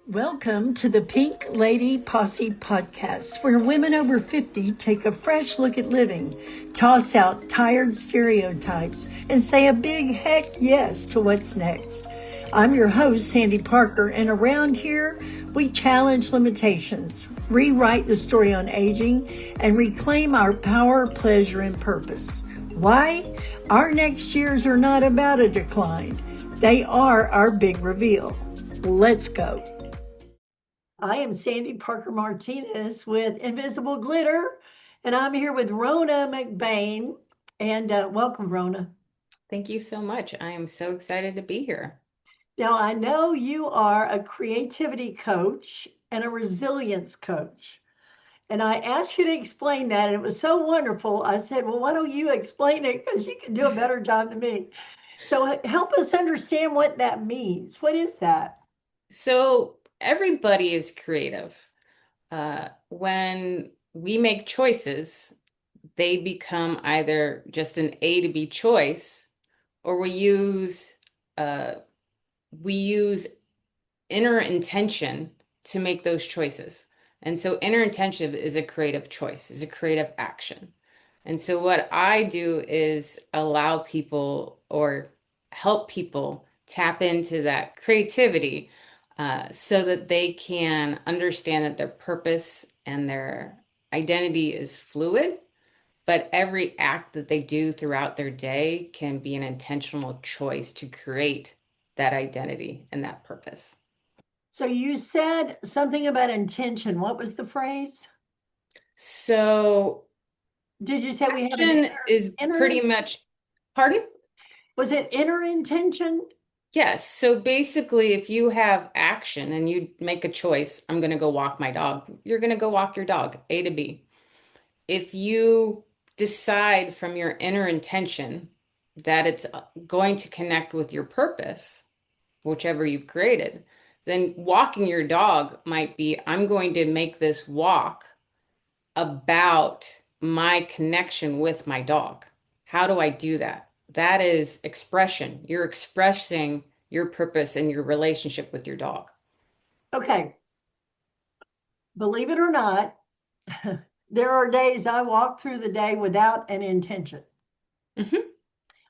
Welcome to the Pink Lady Posse podcast, where women over 50 take a fresh look at living, toss out tired stereotypes, and say a big heck yes to what's next. I'm your host, Sandy Parker, and around here, we challenge limitations, rewrite the story on aging, and reclaim our power, pleasure, and purpose. Why? Our next years are not about a decline. They are our big reveal. Let's go. I am Sandy Parker Martinez with Invisible Glitter, and I'm here with Rhona McBain. And welcome, Rhona. Thank you so much. I am so excited to be here. Now, I know you are a creativity coach and a resilience coach. And I asked you to explain that, and it was so wonderful. I said, well, why don't you explain it? Because you can do a better job than me. So help us understand what that means. What is that? So, everybody is creative. When we make choices, they become either just an A to B choice, or uh, we use inner intention to make those choices. And so, inner intention is a creative choice, is a creative action. And so, what I do is allow people or help people tap into that creativity so that they can understand that their purpose and their identity is fluid, but every act that they do throughout their day can be an intentional choice to create that identity and that purpose. So you said something about intention. What was the phrase? So, Did you say we have an action is inner pretty much, pardon? was it inner intention? Yes. So basically, if you have action and you make a choice, I'm going to go walk my dog, you're going to go walk your dog, A to B. If you decide from your inner intention that it's going to connect with your purpose, whichever you've created, then walking your dog might be, I'm going to make this walk about my connection with my dog. How do I do that? That is expression. You're expressing your purpose and your relationship with your dog. Okay, believe it or not, there are days I walk through the day without an intention. Hmm.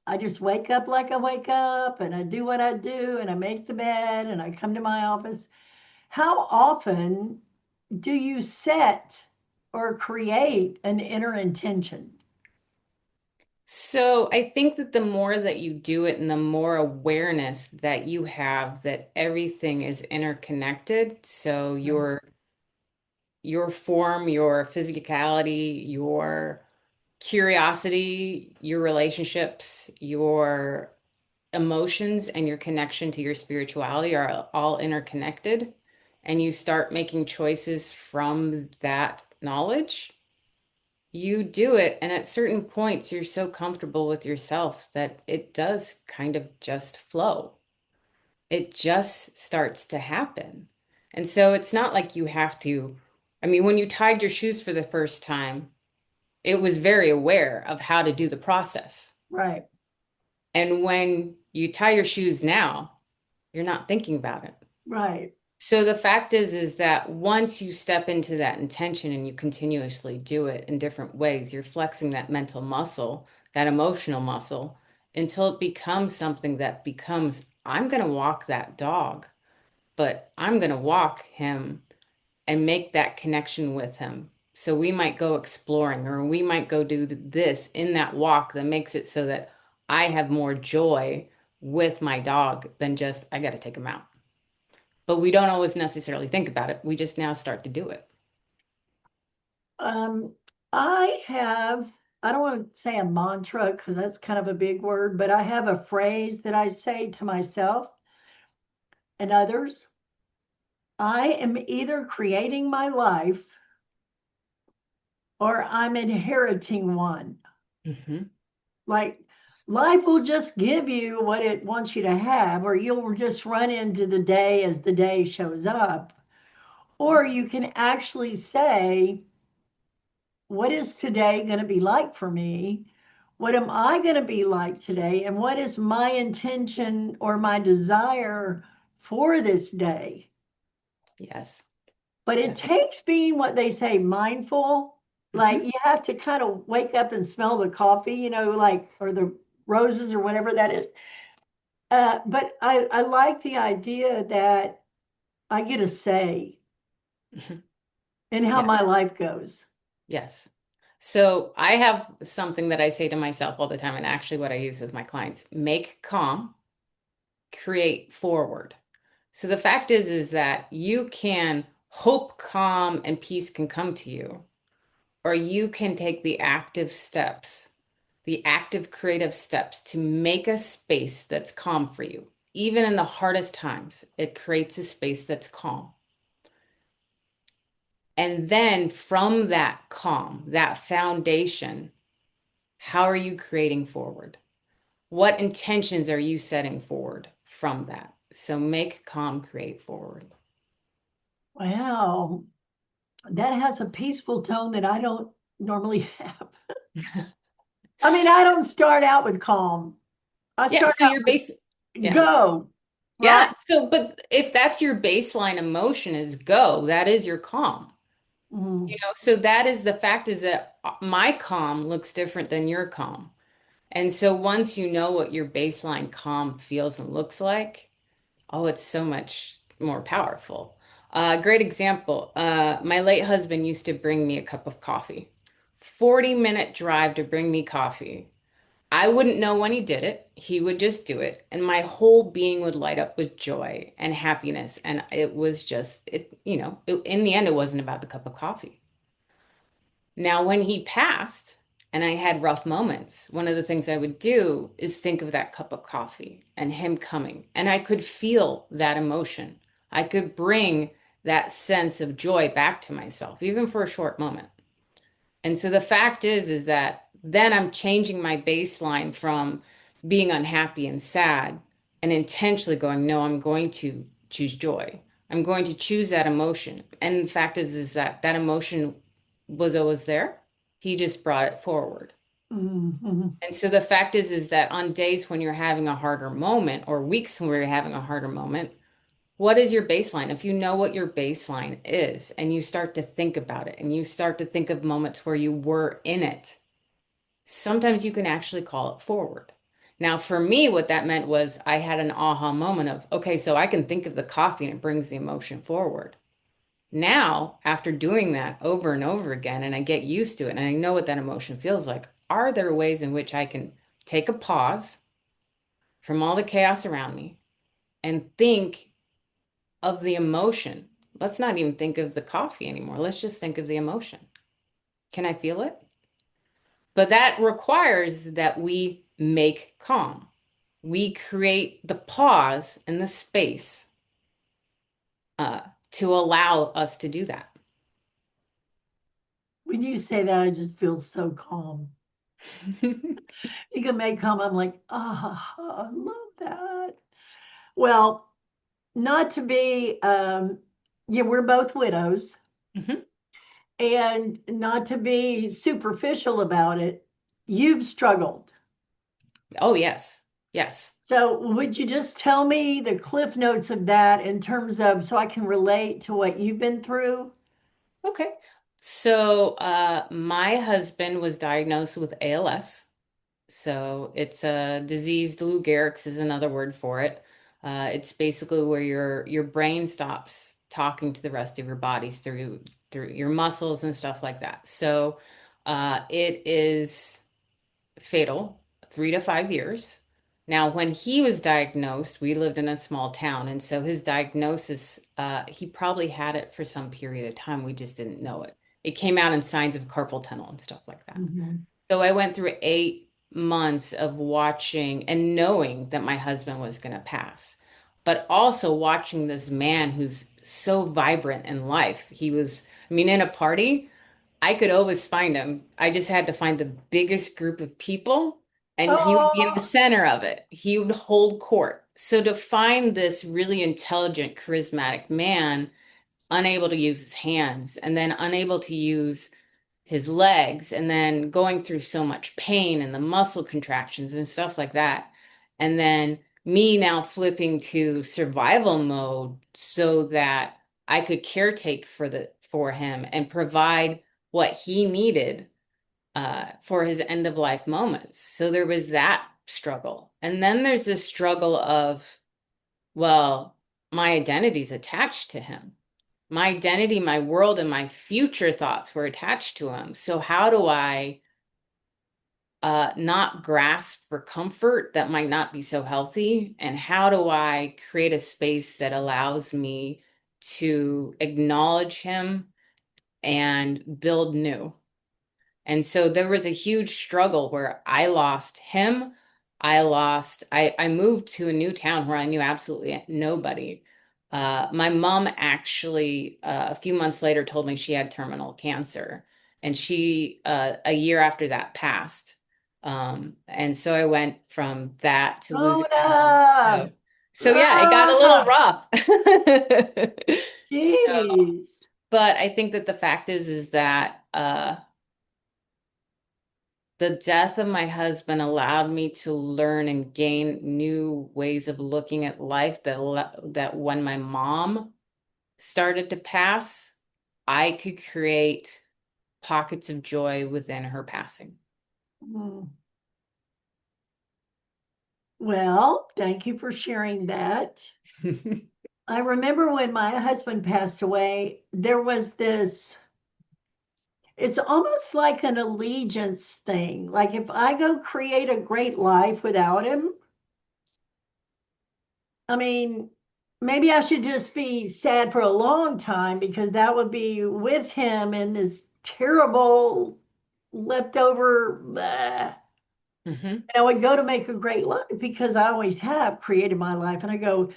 I just wake up like I wake up and I do what I do and I make the bed and I come to my office. How often do you set or create an inner intention? So I think that the more that you do it and the more awareness that you have that everything is interconnected. So your form, your physicality, your curiosity, your relationships, your emotions, and your connection to your spirituality are all interconnected. And you start making choices from that knowledge. You do it, and at certain points, you're so comfortable with yourself that it does kind of just flow. It just starts to happen. And so it's not like you have to. I mean, when you tied your shoes for the first time, it was very aware of how to do the process. Right, And when you tie your shoes now, you're not thinking about it. right. So the fact is that once you step into that intention and you continuously do it in different ways, you're flexing that mental muscle, that emotional muscle, until it becomes something that becomes, I'm going to walk that dog, but I'm going to walk him and make that connection with him. So we might go exploring or we might go do this in that walk that makes it so that I have more joy with my dog than just, I got to take him out. But we don't always necessarily think about it. We just now start to do it. Um, I don't want to say a mantra because that's kind of a big word, but I have a phrase that I say to myself and others. I am either creating my life or I'm inheriting one. Hmm. Like life will just give you what it wants you to have, or you'll just run into the day as the day shows up. Or you can actually say, what is today going to be like for me? What am I going to be like today? And what is my intention or my desire for this day? Yes, But it definitely. takes being what they say mindful. Like Hmm. you have to kind of wake up and smell the coffee, like, or the roses or whatever that is. But I like the idea that I get a say Hmm. in how my Yes, life goes. yes. So I have something that I say to myself all the time, and actually what I use with my clients, make calm, create forward. So the fact is that you can hope calm and peace can come to you, or you can take the active creative steps to make a space that's calm for you. Even in the hardest times, it creates a space that's calm. And then from that calm, that foundation, how are you creating forward? What intentions are you setting forward from that? So make calm, create forward. Wow, that has a peaceful tone that I don't normally have. I mean, I don't start out with calm. I Yeah, start so out your with base, yeah. go, right? Yeah. So, but if that's your baseline emotion is go, that is your calm. Mm, So that is the fact is that my calm looks different than your calm. And so once you know what your baseline calm feels and looks like, oh, it's so much more powerful. Great example. My late husband used to bring me a cup of coffee. 40-minute drive to bring me coffee. I wouldn't know when he did it. He would just do it. And my whole being would light up with joy and happiness. And it was just, in the end, it wasn't about the cup of coffee. Now, when he passed and I had rough moments, one of the things I would do is think of that cup of coffee and him coming. And I could feel that emotion. I could bring that sense of joy back to myself, even for a short moment. And so the fact is that then I'm changing my baseline from being unhappy and sad and intentionally going, no, I'm going to choose joy. I'm going to choose that emotion. And the fact is that that emotion was always there. He just brought it forward. mm, mm, And so the fact is that on days when you're having a harder moment or weeks when you're having a harder moment, what is your baseline? If you know what your baseline is and you start to think about it and you start to think of moments where you were in it, sometimes you can actually call it forward. Now, for me, what that meant was I had an aha moment of, okay, so I can think of the coffee and it brings the emotion forward. Now, after doing that over and over again, and I get used to it and I know what that emotion feels like, are there ways in which I can take a pause from all the chaos around me and think of the emotion? Let's not even think of the coffee anymore. Let's just think of the emotion. Can I feel it? But that requires that we make calm. We create the pause and the space uh, to allow us to do that. when you say that, I just feel so calm. You can make calm. I'm like, ah, I love that. Well, not to be, yeah, we're both widows, Mhm. and not to be superficial about it, you've struggled. Oh, yes. Yes. So, would you just tell me the cliff notes of that in terms of so I can relate to what you've been through? Okay. So, my husband was diagnosed with ALS. So, it's a disease, Lou Gehrig's is another word for it. It's basically where your brain stops talking to the rest of your bodies through your muscles and stuff like that. So, it is fatal, 3 to 5 years. Now, when he was diagnosed, we lived in a small town, and so his diagnosis, he probably had it for some period of time. We just didn't know it. It came out in signs of carpal tunnel and stuff like that. Mhm. So I went through 8 months of watching and knowing that my husband was going to pass, but also watching this man who's so vibrant in life. He was, I mean, in a party. I could always find him. I just had to find the biggest group of people, and he would be in the Oh, center of it. He would hold court. So to find this really intelligent, charismatic man, unable to use his hands, and then unable to use his legs, and then going through so much pain and the muscle contractions and stuff like that. And then me now flipping to survival mode so that I could caretake for him and provide what he needed for his end of life moments. So there was that struggle. And then there's this struggle of, well, my identity's attached to him. My identity, my world, and my future thoughts were attached to him. So how do I not grasp for comfort that might not be so healthy? And how do I create a space that allows me to acknowledge him and build new? And so there was a huge struggle where I lost him. I moved to a new town where I knew absolutely nobody. My mom actually, a few months later, told me she had terminal cancer. And a year after that, passed. And so I went from that to losing my mom. Rhona! So yeah, it got a little Ah, rough. So, jeez. but I think that the fact is that, the death of my husband allowed me to learn and gain new ways of looking at life that when my mom started to pass, I could create pockets of joy within her passing. Hmm. Well, thank you for sharing that. I remember when my husband passed away, there was this, it's almost like an allegiance thing. Like if I go create a great life without him, I mean, maybe I should just be sad for a long time because that would be with him in this terrible leftover. Bleh. Hmm. And I would go to make a great life because I always have created my life. And I go,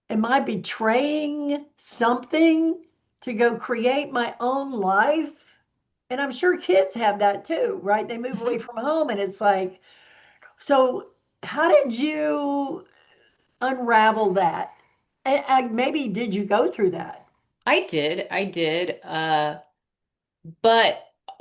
am I betraying something to go create my own life? And I'm sure kids have that too, right? They move away Hmm. from home and it's like, so how did you unravel that? And maybe did you go through that? I did. But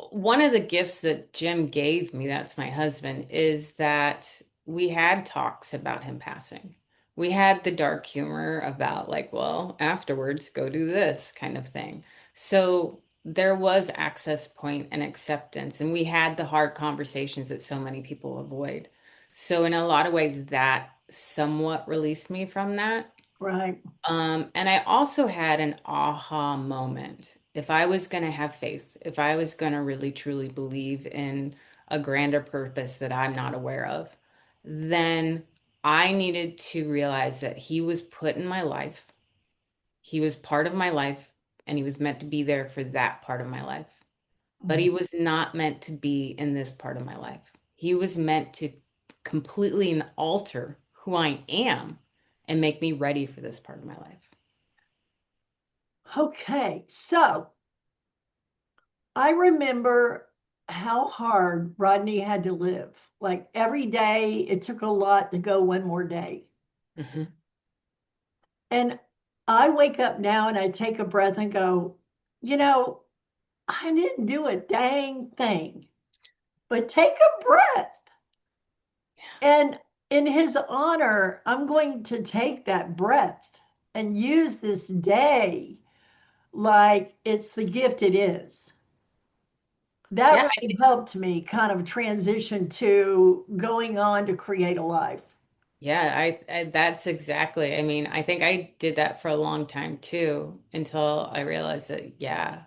one of the gifts that Jim gave me, that's my husband, is that we had talks about him passing. We had the dark humor about, like, well, afterwards, go do this kind of thing. So there was access point and acceptance, and we had the hard conversations that so many people avoid. So in a lot of ways, that somewhat released me from that. Right. And I also had an aha moment. If I was going to have faith, if I was going to really truly believe in a grander purpose that I'm not aware of, then I needed to realize that he was put in my life. He was part of my life, and he was meant to be there for that part of my life. But Mhm. he was not meant to be in this part of my life. He was meant to completely alter who I am and make me ready for this part of my life. Okay. So I remember how hard Rodney had to live. Like every day, it took a lot to go one more day. Mhm. And I wake up now and I take a breath and go, you know, I didn't do a dang thing, but take a breath. And in his honor, I'm going to take that breath and use this day like it's the gift it is. That Yeah, really helped me kind of transition to going on to create a life. yeah, that's exactly. I mean, I think I did that for a long time too, until I realized that, yeah,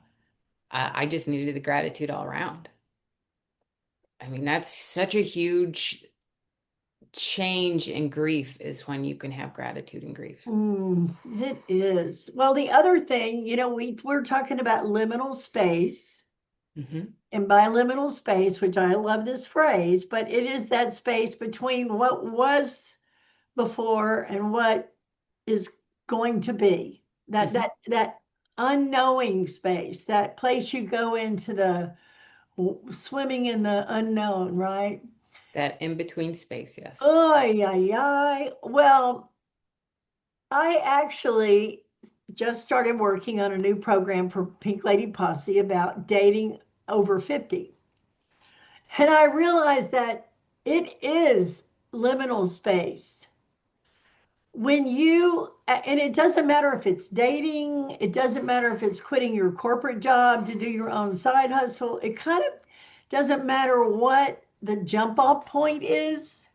I just needed the gratitude all around. I mean, that's such a huge change in grief is when you can have gratitude in grief. It is. Well, the other thing, we're talking about liminal space. Hmm. And by liminal space, which I love this phrase, but it is that space between what was before and what is going to be. That Hmm. that that unknowing space, that place you go into the swimming in the unknown, right? That in between space, yes. Ay, ay, ay. Well, I actually just started working on a new program for Pink Lady Posse about dating over 50. And I realized that it is liminal space when you, and it doesn't matter if it's dating, it doesn't matter if it's quitting your corporate job to do your own side hustle, it kind of doesn't matter what the jump off point is,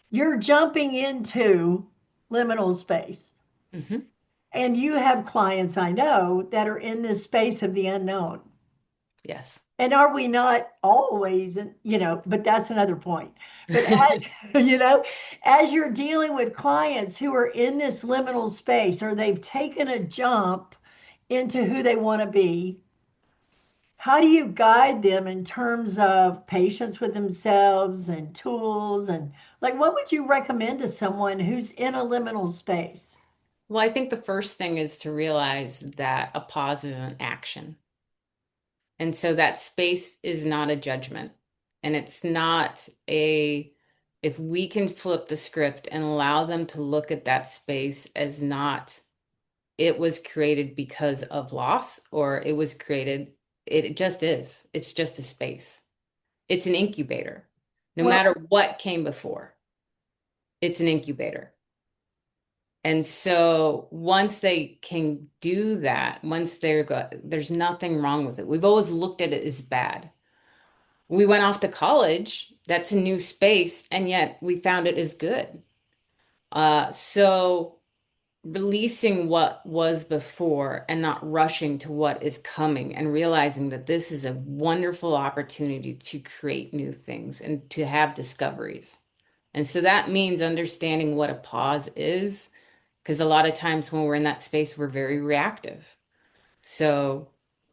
you're jumping into liminal space. Hmm. And you have clients I know that are in this space of the unknown. Yes. And are we not always, but that's another point. But as you're dealing with clients who are in this liminal space or they've taken a jump into who they want to be, how do you guide them in terms of patience with themselves and tools? And like, what would you recommend to someone who's in a liminal space? Well, I think the first thing is to realize that a pause is an action. And so that space is not a judgment. And it's not a, if we can flip the script and allow them to look at that space as not, it was created because of loss, or it was created, it just is. It's just a space. It's an incubator. No Well, matter what came before, it's an incubator. And so once they can do that, once they're good, there's nothing wrong with it. We've always looked at it as bad. We went off to college, that's a new space, and yet we found it as good. So releasing what was before and not rushing to what is coming and realizing that this is a wonderful opportunity to create new things and to have discoveries. And so that means understanding what a pause is, because a lot of times when we're in that space, we're very reactive. So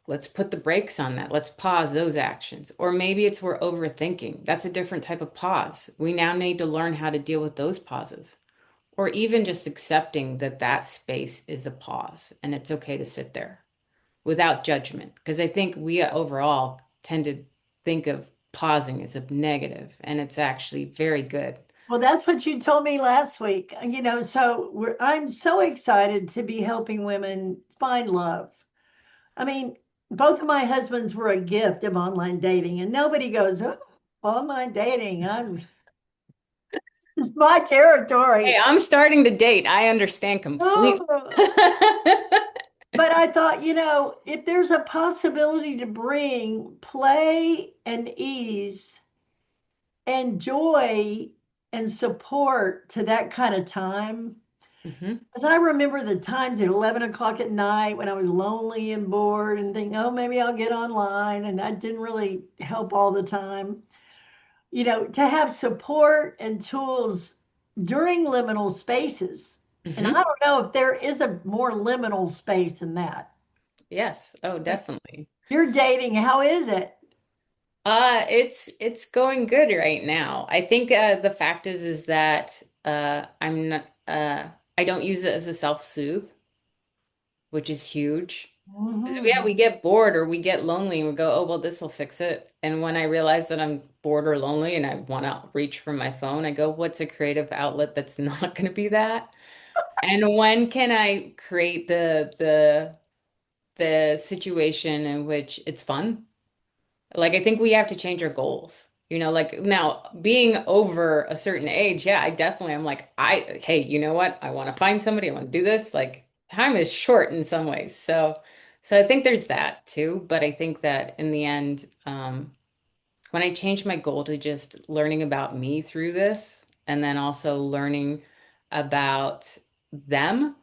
let's put the brakes on that. Let's pause those actions. Or maybe it's we're overthinking. That's a different type of pause. We now need to learn how to deal with those pauses. Or even just accepting that that space is a pause and it's okay to sit there without judgment. Because I think we overall tend to think of pausing as a negative, and it's actually very good. well, that's what you told me last week. So I'm so excited to be helping women find love. I mean, both of my husbands were a gift of online dating, and nobody goes, oh, online dating. It's my Hey, territory. I'm starting to date. I understand completely. Oh. But I thought, if there's a possibility to bring play and ease and joy and support to that kind of time. Hmm. As I remember the times at 11 o'clock at night when I was lonely and bored and think, oh, maybe I'll get online. And that didn't really help all the time. To have support and tools during liminal spaces. And I Hmm. don't know if there is a more liminal space than that. Yes. Oh, definitely. You're dating. How is it? It's going good right now. I think the fact is that I'm not I don't use it as a self-soothe, which is huge. 'Cause, yeah, Mhm. we get bored or we get lonely and we go, oh, well, this will fix it. And when I realize that I'm bored or lonely and I want to reach for my phone, I go, what's a creative outlet that's not going to be that? And when can I create the situation in which it's fun? Like, I think we have to change our goals. Like now being over a certain age, yeah, I definitely am like, hey, you know what? I want to find somebody, I want to do this. Like, time is short in some ways. So I think there's that too. But I think that in the end, when I changed my goal to just learning about me through this and then also learning about them,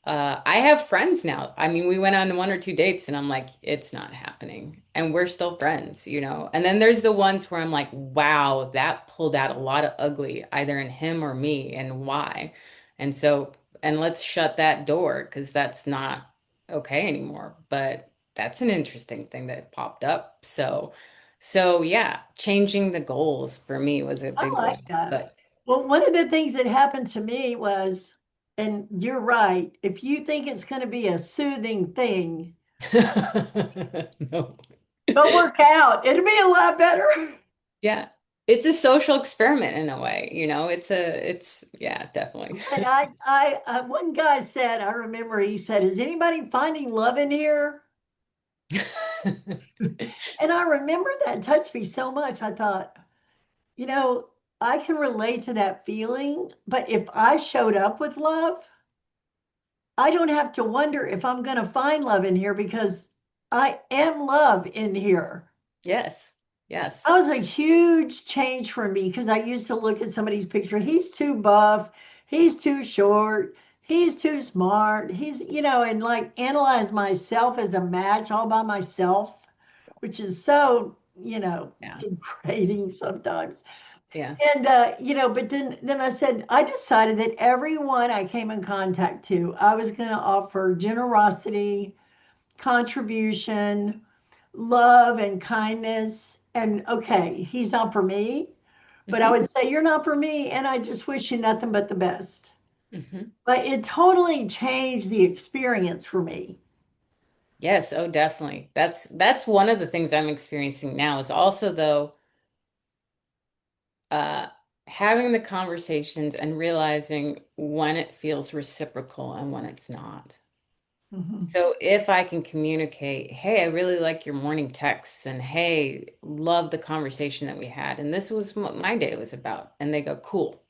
I have friends now. I mean, we went on one or two dates and I'm like, it's not happening. And we're still friends. And then there's the ones where I'm like, wow, that pulled out a lot of ugly, either in him or me, and why. And so, and let's shut that door because that's not okay anymore. But that's an interesting thing that popped up. So yeah, changing the goals for me was a I big like one. that. But Well, one of the things that happened to me was, and you're right, if you think it's going to be a soothing thing, no. go work out. It'll be a lot better. Yeah. It's a social experiment in a way, yeah, definitely. And one guy said, I remember he said, is anybody finding love in here? And I remember that touched me so much. I thought, you know, I can relate to that feeling, but if I showed up with love, I don't have to wonder if I'm going to find love in here because I am love in here. Yes. Yes. That was a huge change for me because I used to look at somebody's picture. He's too buff. He's too short. He's too smart. And like analyze myself as a match all by myself, which is so, Yeah. degrading sometimes. Yeah. And but then I said I decided that everyone I came in contact to, I was going to offer generosity, contribution, love, and kindness. And okay, he's not for me, but I Hmm. would say you're not for me, and I just wish you nothing but the best. Hmm. But it totally changed the experience for me. Yes. Oh, definitely. That's one of the things I'm experiencing now is also though uh having the conversations and realizing when it feels reciprocal and when it's not. Mhm. So if I can communicate, hey, I really like your morning texts, and hey, love the conversation that we had, and this was what my day was about, and they go, cool.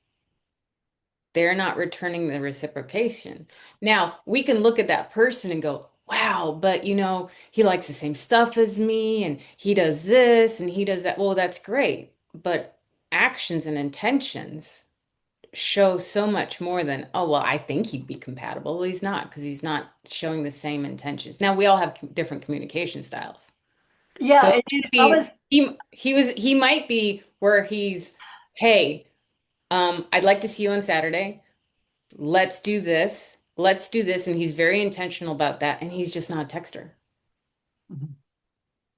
They're not returning the reciprocation. Now, we can look at that person and go, wow, but he likes the same stuff as me, and he does this, and he does that. Well, that's great. But actions and intentions show so much more than, oh, well, I think he'd be compatible. Well, he's not because he's not showing the same intentions. Now, we all have different communication styles. Yeah, So it and might I be was he might be where he's, hey, I'd like to see you on Saturday. Let's do this. Let's do this. And he's very intentional about that. And he's just not a texter.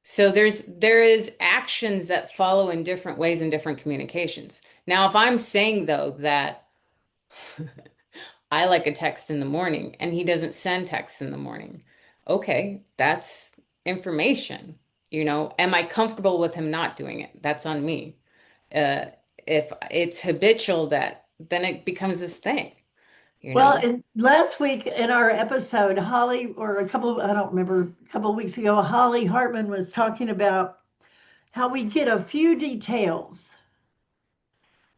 So there is actions that follow in different ways in different communications. Now, if I'm saying though that I like a text in the morning and he doesn't send texts in the morning, okay, that's information. Am I comfortable with him not doing it? That's on me. Uh, if it's habitual, that then it becomes this thing, you well, know? and last week in our episode, Holly, or I don't remember, a couple of weeks ago, Holly Hartman was talking about how we get a few details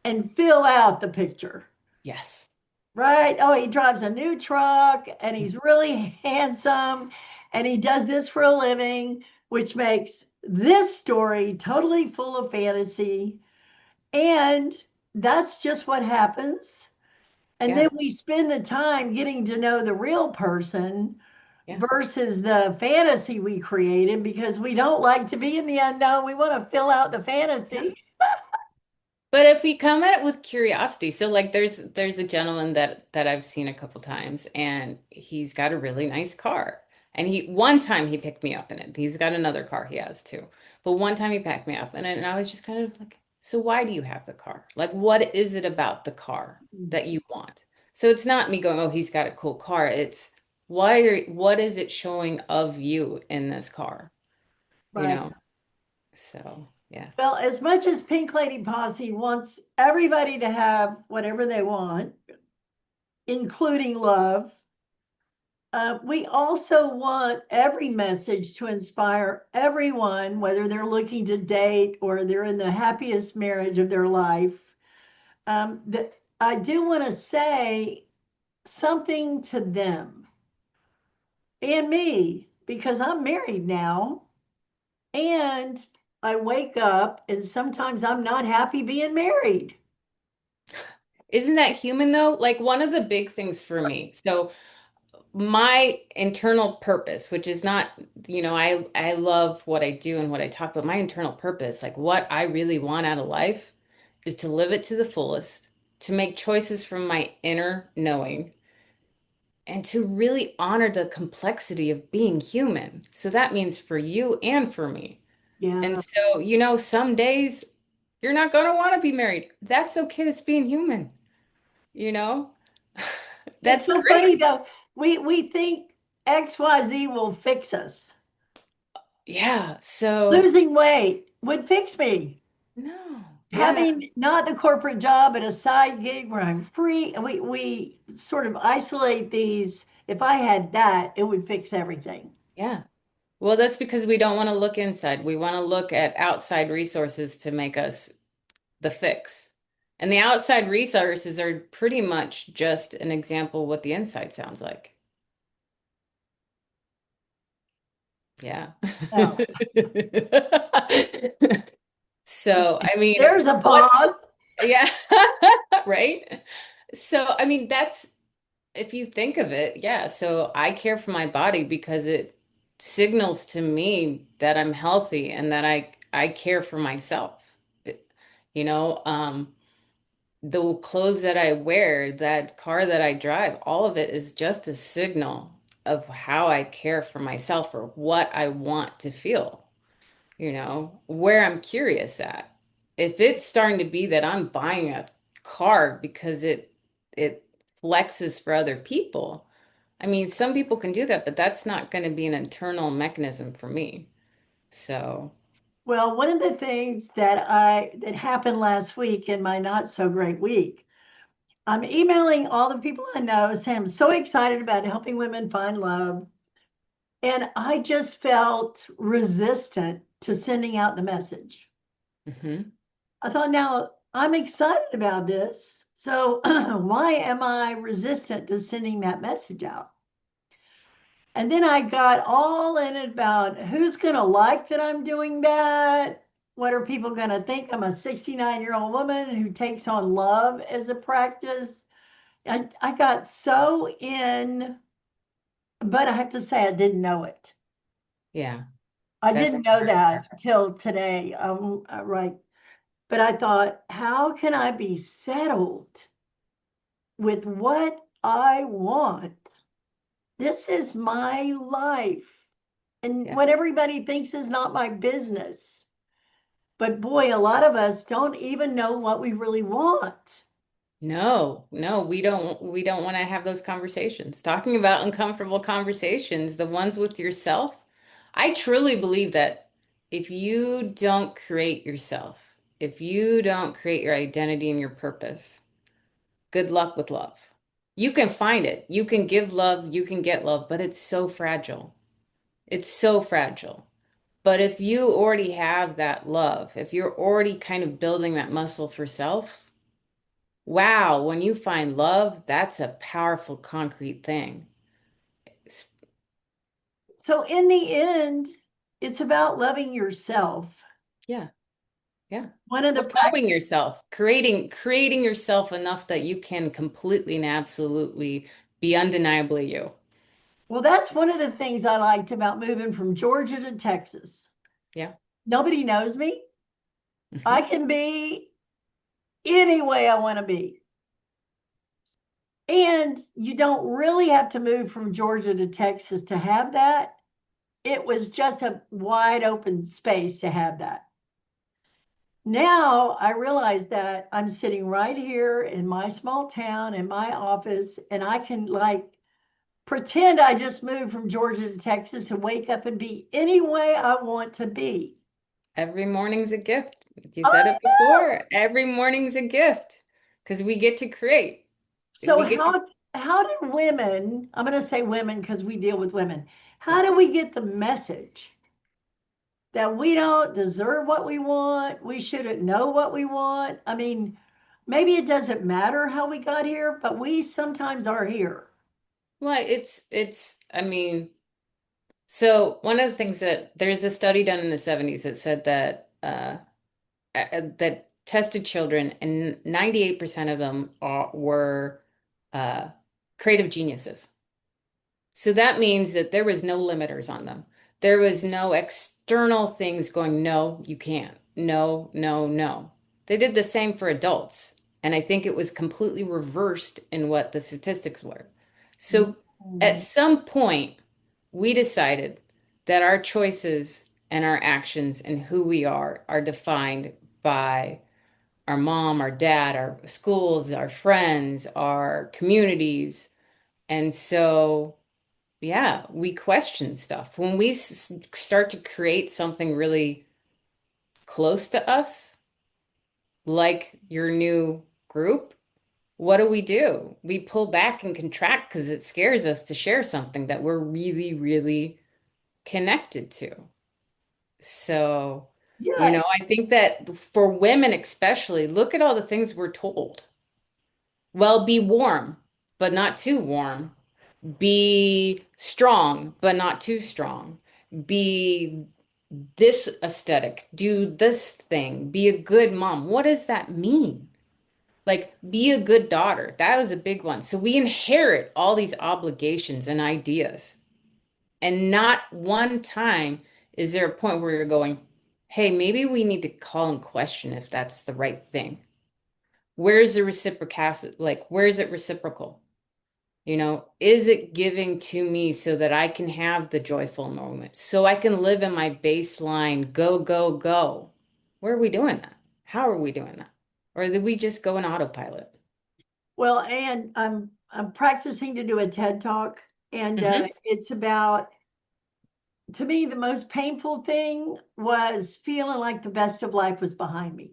and fill out the picture, Yes. right? Oh, he drives a new truck and he's really handsome and he does this for a living, which makes this story totally full of fantasy. And that's just what happens. And Yeah. then we spend the time getting to know the real person Yeah. versus the fantasy we created because we don't like to be in the unknown. We want to fill out the Yeah. fantasy. But if we come at it with curiosity, so like there's a gentleman that I've seen a couple times and he's got a really nice car. And he one time he picked me up in it. He's got another car he has too. But one time he picked me up in it and I was just kind of like, so why do you have the car? Like what is it about the car that you want? So it's not me going, oh, he's got a cool car. It's what is it showing of you in this car? You Right. know? So yeah. Well, as much as Pink Lady Posse wants everybody to have whatever they want, including love, we also want every message to inspire everyone, whether they're looking to date or they're in the happiest marriage of their life. That I do want to say something to them and me because I'm married now and I wake up and sometimes I'm not happy being married. Isn't that human though? Like one of the big things for me. So my internal purpose, which is not, I love what I do and what I talk about, my internal purpose, like what I really want out of life is to live it to the fullest, to make choices from my inner knowing, and to really honor the complexity of being human. So that means for you and for me. And Yeah. so, some days you're not going to want to be married. That's okay. It's being human, you know? It's That's so great. funny though. We think XYZ will fix us. Yeah. So, Losing weight would fix me. no. Yeah. Having not a corporate job but a side gig where I'm free, we sort of isolate these. If I had that, it would fix everything. Yeah. Well, that's because we don't want to look inside. We want to look at outside resources to make us the fix. And the outside resources are pretty much just an example of what the inside sounds like. Yeah. Oh, So, I mean, there's a what, pause. yeah, right? So, I mean, that's if you think of it, yeah. So I care for my body because it signals to me that I'm healthy and that I care for myself. It- you know, the clothes that I wear, that car that I drive, all of it is just a signal of how I care for myself or what I want to feel, where I'm curious at. If it's starting to be that I'm buying a car because it flexes for other people, I mean, some people can do that, but that's not going to be an internal mechanism for me. So, Well, one of the things that happened last week in my not so great week, I'm emailing all the people I know saying I'm so excited about helping women find love. And I just felt resistant to sending out the message. mhm, I thought, now I'm excited about this. So why am I resistant to sending that message out? And then I got all in it about who's going to like that I'm doing that. What are people going to think? I'm a 69-year-old woman who takes on love as a practice. I got so in, but I have to say, I didn't know it. yeah, I that's didn't know that till today. Right. But I thought, how can I be settled with what I want? This is my life. And yeah. what everybody thinks is not my business. But boy, a lot of us don't even know what we really want. No, no, we don't want to have those conversations. Talking about uncomfortable conversations, the ones with yourself. I truly believe that if you don't create yourself, if you don't create your identity and your purpose, good luck with love. You can find it. You can give love, you can get love, but it's so fragile. It's so fragile. But if you already have that love, if you're already kind of building that muscle for self, wow, when you find love, that's a powerful, concrete thing. It's- So in the end, it's about loving yourself. yeah, yeah. One of the Well, knowing yourself, creating yourself enough that you can completely and absolutely be undeniably you. well, that's one of the things I liked about moving from Georgia to Texas. Yeah. Nobody knows me. I Hmm. can be any way I want to be. And you don't really have to move from Georgia to Texas to have that. It was just a wide open space to have that. Now I realize that I'm sitting right here in my small town in my office, and I can like pretend I just moved from Georgia to Texas and wake up and be any way I want to be. Every morning's a gift. You said I it before. Every morning's a gift because we get to create. So We get to, how do women, I'm going to say women because we deal with women, how do yes. we get the message that we don't deserve what we want? We shouldn't know what we want. I mean, maybe it doesn't matter how we got here, but we sometimes are here. Well, I mean, so one of the things that there's a study done in the 70s that said that that tested children, and 98% of them were uh, creative geniuses. So that means that there was no limiters on them. There was no external things going, no, you can't. No, no, no. They did the same for adults. And I think it was completely reversed in what the statistics were. So at Mhm. some point, we decided that our choices and our actions and who we are defined by our mom, our dad, our schools, our friends, our communities. And so yeah, we question stuff. When we start to create something really close to us, like your new group, what do? We pull back and contract because it scares us to share something that we're really, really connected to. So, Yeah. I think that for women especially, look at all the things we're told. Well, be warm, but not too warm. Be strong, but not too strong. Be this aesthetic. Do this thing. Be a good mom. What does that mean? Like, be a good daughter. That was a big one. So we inherit all these obligations and ideas. And not one time is there a point where you're going, hey, maybe we need to call and question if that's the right thing. Where's the reciprocity? Like, where's it reciprocal? Is it giving to me so that I can have the joyful moment, so I can live in my baseline, go, go, go? Where are we doing that? How are we doing that? Or did we just go in autopilot? Well, and I'm practicing to do a TED talk, and Hmm. it's about, to me, the most painful thing was feeling like the best of life was behind me.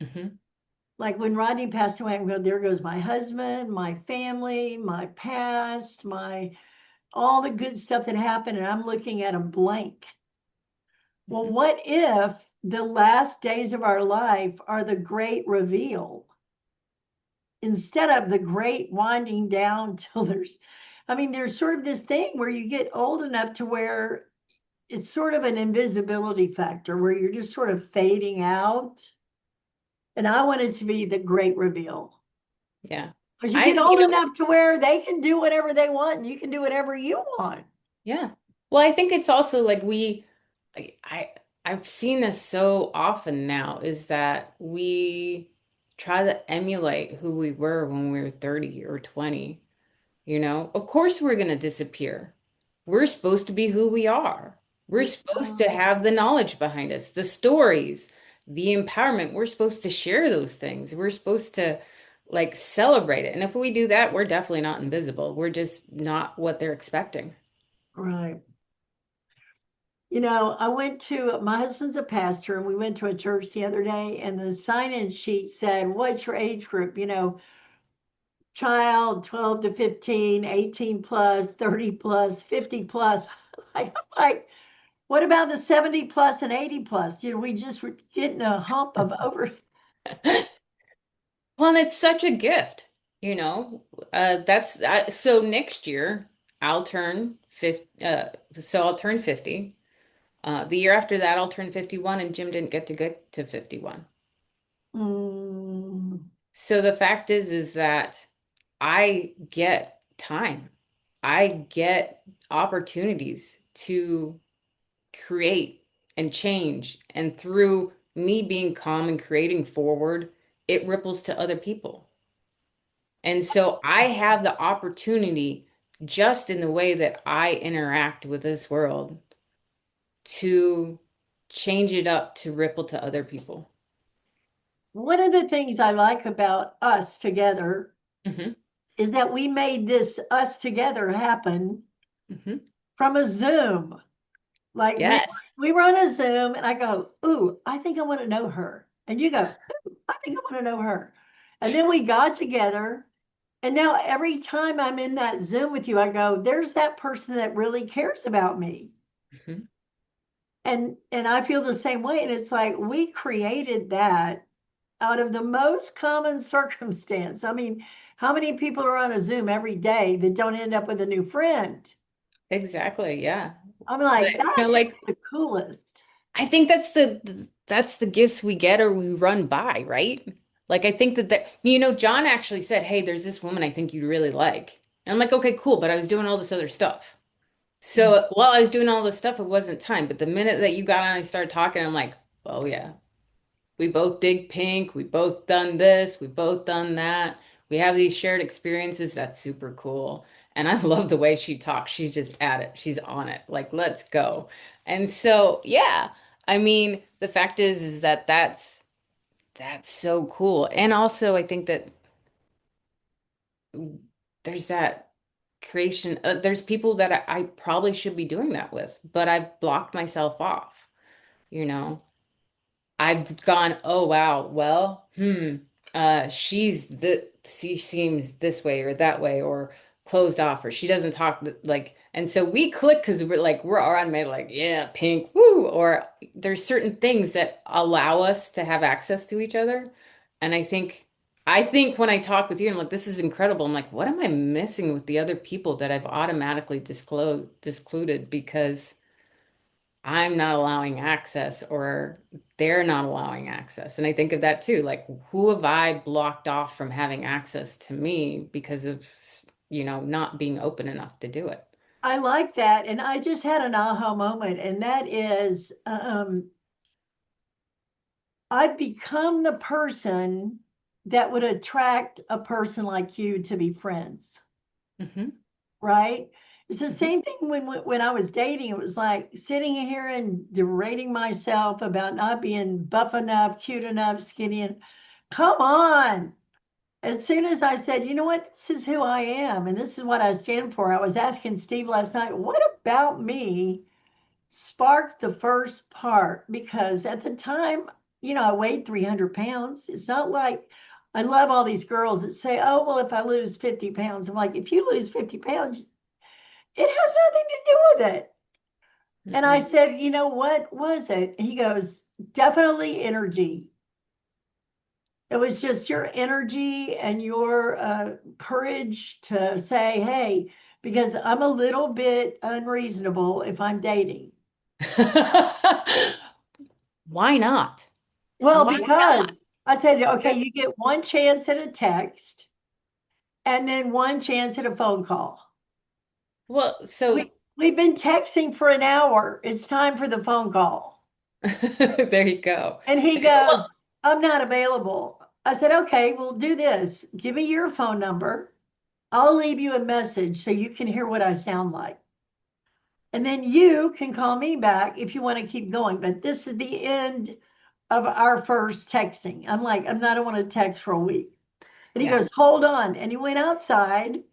Hmm. Like when Rodney passed away, I'm going, there goes my husband, my family, my past, my all the good stuff that happened, and I'm looking at a blank. Well, Hmm. what if the last days of our life are the great reveal instead of the great winding down till there's sort of this thing where you get old enough to where it's sort of an invisibility factor where you're just sort of fading out. And I want it to be the great reveal. Yeah. Because you I, get you old know, enough to where they can do whatever they want and you can do whatever you want. yeah. Well, I think it's also like I, I, I've seen this so often now is that we try to emulate who we were when we were 30 or 20. Of course we're going to disappear. We're supposed to be who we are. We're Yeah. supposed to have the knowledge behind us, the stories, the empowerment. We're supposed to share those things. We're supposed to like celebrate it. And if we do that, we're definitely not invisible. We're just not what they're expecting. Right. I went to my husband's a pastor, and we went to a church the other day, and the sign-in sheet said, "What's your age group?" Child 12 to 15, 18 plus, 30 plus, 50 plus. Like, what about the 70 plus and 80 plus? We just were getting a hump of over. Well, and it's such a gift, that's so next year I'll turn 50, so I'll turn 50. The year after that, I'll turn 51, and Jim didn't get to 51. Mm, So the fact is that I get time. I get opportunities to create and change. And through me being calm and creating forward, it ripples to other people. And so I have the opportunity, just in the way that I interact with this world, to change it up to ripple to other people. one of the things I like about us together Hmm. is that we made this us together happen Hmm. from a Zoom. Like Yes. we were on a Zoom, and I go, "Ooh, I think I want to know her," and you go, "Ooh, I think I want to know her," and then we got together. And now every time I'm in that Zoom with you, I go, "There's that person that really cares about me." Hmm. And I feel the same way. And it's like we created that out of the most common circumstance. I mean, how many people are on a Zoom every day that don't end up with a new friend? Exactly. Yeah. I'm But like, that is like the coolest. I think that's the gifts we get or we run by, right? Like I think that John actually said, "Hey, there's this woman I think you really like." And I'm like, "Okay, cool," but I was doing all this other stuff. So while I was doing all this stuff, it wasn't time. But the minute that you got on and started talking, I'm like, "Oh yeah, we both dig pink. We both done this. We both done that. We have these shared experiences. That's super cool." And I love the way she talks. She's just at it. She's on it. Like, let's go. And so, yeah, I mean, the fact is that that's so cool. And also, I think that there's that creation. There's people that I probably should be doing that with, but I've blocked myself off, you know? I've gone, oh wow, she seems this way or that way, or closed off or she doesn't talk like, and so we click because we're automatically like, yeah, pink, woo. Or there's certain things that allow us to have access to each other. And I think when I talk with you, I'm like, this is incredible. I'm like, what am I missing with the other people that I've automatically discluded because I'm not allowing access or they're not allowing access. And I think of that too. Like, who have I blocked off from having access to me because of, not being open enough to do it? I like that. And I just had an aha moment, and that is I've become the person that would attract a person like you to be friends, Hmm. right? It's the Hmm. same thing when I was dating. It was like sitting here and berating myself about not being buff enough, cute enough, skinny. And come on. As soon as I said, you know what, this is who I am and this is what I stand for, I was asking Steve last night, what about me sparked the first part? Because at the time, I weighed 300 pounds. It's not like I love all these girls that say, oh, well, if I lose 50 pounds, I'm like, if you lose 50 pounds, it has nothing to do with it. And I Hmm. said, what was it? He goes, definitely energy. It was just your energy and your courage to say, hey, because I'm a little bit unreasonable if I'm dating. Why not? Well, Why not? because I said, okay, you get one chance at a text and then one chance at a phone call. Well, We, so we've been texting for an hour. It's time for the phone call. there you go. And he Well, goes, I'm not available. I said, okay, well, do this. Give me your phone number. I'll leave you a message so you can hear what I sound like. And then you can call me back if you want to keep going. But this is the end of our first texting. I'm like, I don't want to text for a week. And he yeah, goes, hold on. And he went outside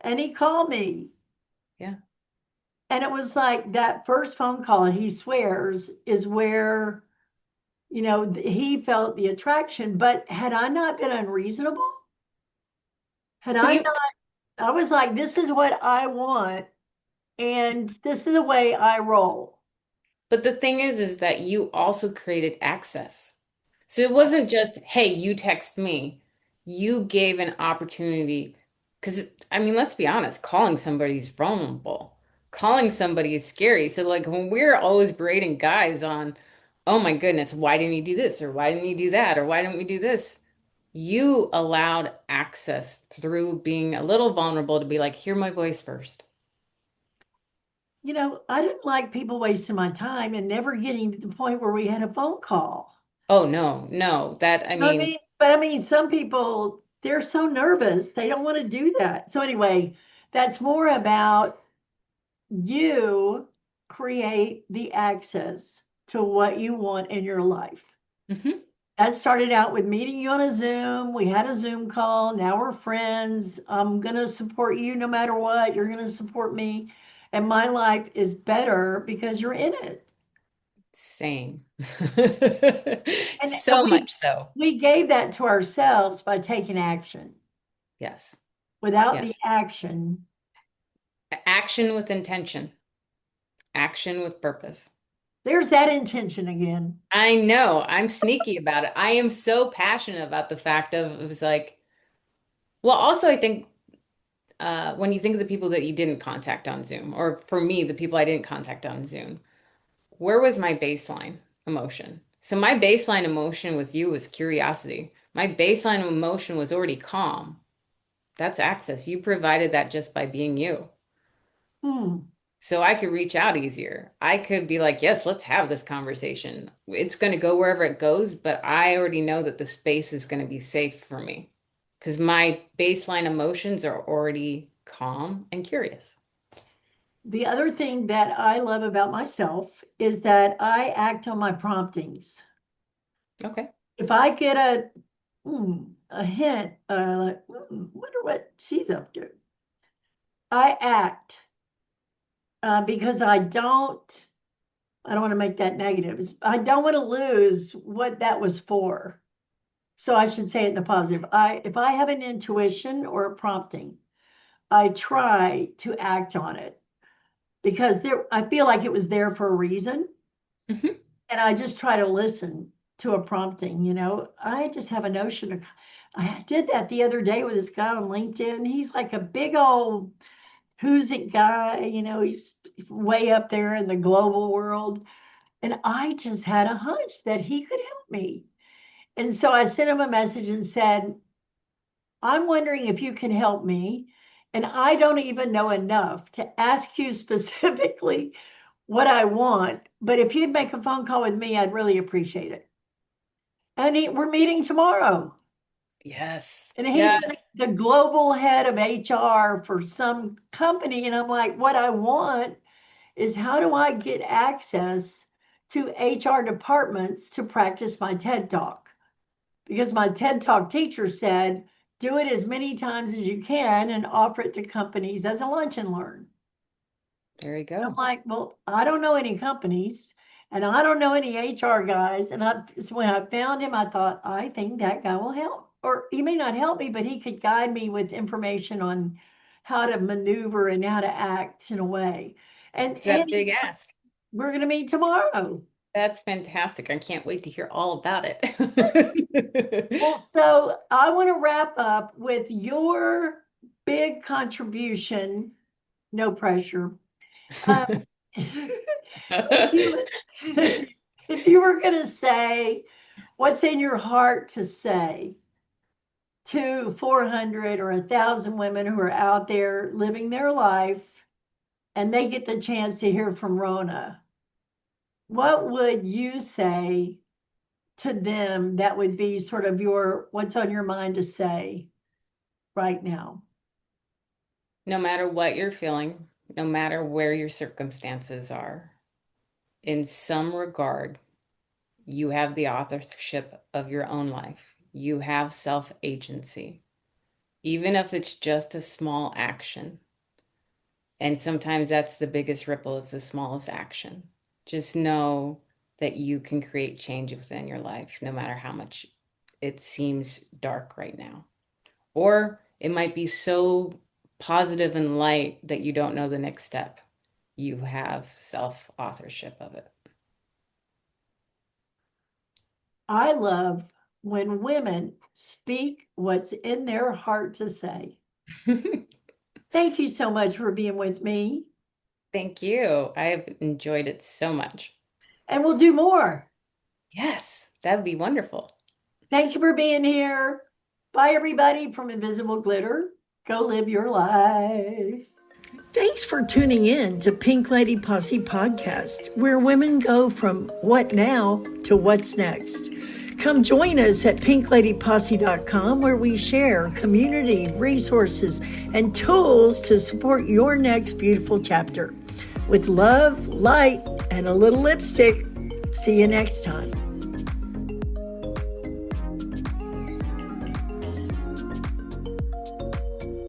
and he called me. yeah. And it was like that first phone call, and he swears, is where, he felt the attraction. But had I not been unreasonable, had But I you, not, I was like, this is what I want. And this is the way I roll. but the thing is that you also created access. So it wasn't just, hey, you text me. You gave an opportunity. Because, I mean, let's be honest, calling somebody is vulnerable. Calling somebody is scary. So, like, when we're always berating guys on, oh my goodness, why didn't you do this? Or why didn't you do that? Or why didn't we do this? You allowed access through being a little vulnerable to be like, hear my voice first. I didn't like people wasting my time and never getting to the point where we had a phone call. Oh, no, no. That, I I mean, mean, but I mean, some people, they're so nervous, they don't want to do that. So, anyway, that's more about you create the access to what you want in your life. mhm. That started out with meeting you on a Zoom. We had a Zoom call. Now we're friends. I'm going to support you no matter what. You're going to support me. And my life is better because you're in it. Same. And So we much so. we gave that to ourselves by taking action. Yes. Without the Yes. action, Action with intention, action with purpose. there's that intention again. I know. I'm sneaky about it. I am so passionate about the fact of it was like, well, also I think when you think of the people that you didn't contact on Zoom, or for me, the people I didn't contact on Zoom, where was my baseline emotion? So my baseline emotion with you was curiosity. My baseline emotion was already calm. That's access. You provided that just by being you. Hmm. So I could reach out easier. I could be like, yes, let's have this conversation. It's going to go wherever it goes, but I already know that the space is going to be safe for me because my baseline emotions are already calm and curious. The other thing that I love about myself is that I act on my promptings. Okay. If I get a hint, like, wonder what she's up to, I act because I don't want to make that negative. I don't want to lose what that was for. So I should say it in the positive. If I have an intuition or a prompting, I try to act on it because I feel like it was there for a reason. Mm-hmm. And I just try to listen to a prompting, I just have a notion of, I did that the other day with this guy on LinkedIn. He's like a big old who's it guy, he's way up there in the global world. And I just had a hunch that he could help me. And so I sent him a message and said, I'm wondering if you can help me. And I don't even know enough to ask you specifically what I want. But if you'd make a phone call with me, I'd really appreciate it. And we're meeting tomorrow. Yes. And he's Yes. like the global head of HR for some company. And I'm like, what I want is how do I get access to HR departments to practice my TED Talk? Because my TED Talk teacher said, do it as many times as you can and offer it to companies as a lunch and learn. There you I'm go. like, well, I don't know any companies and I don't know any HR guys. And so when I found him, I thought, I think that guy will help. Or he may not help me, but he could guide me with information on how to maneuver and how to act in a way. And It's that Andy, big ask. we're going to meet tomorrow. That's fantastic. I can't wait to hear all about it. Well, so I want to wrap up with your big contribution, no pressure. Um, if you if you were going to say what's in your heart to say to 400 or 1,000 women who are out there living their life and they get the chance to hear from Rhona, what would you say to them that would be sort of your what's on your mind to say right now? No matter what you're feeling, no matter where your circumstances are, in some regard, you have the authorship of your own life. You have self-agency, even if it's just a small action. And sometimes that's the biggest ripple is the smallest action. Just know that you can create change within your life, no matter how much it seems dark right now. Or it might be so positive and light that you don't know the next step. You have self-authorship of it. I love when women speak what's in their heart to say. Thank you so much for being with me. Thank you. I've enjoyed it so much. And we'll do more. Yes, that would be wonderful. Thank you for being here. Bye, everybody from Invisible Glitter. Go live your life. Thanks for tuning in to Pink Lady Posse Podcast, where women go from what now to what's next. Come join us at pinkladyposse.com, where we share community, resources, and tools to support your next beautiful chapter. With love, light, and a little lipstick. See you next time.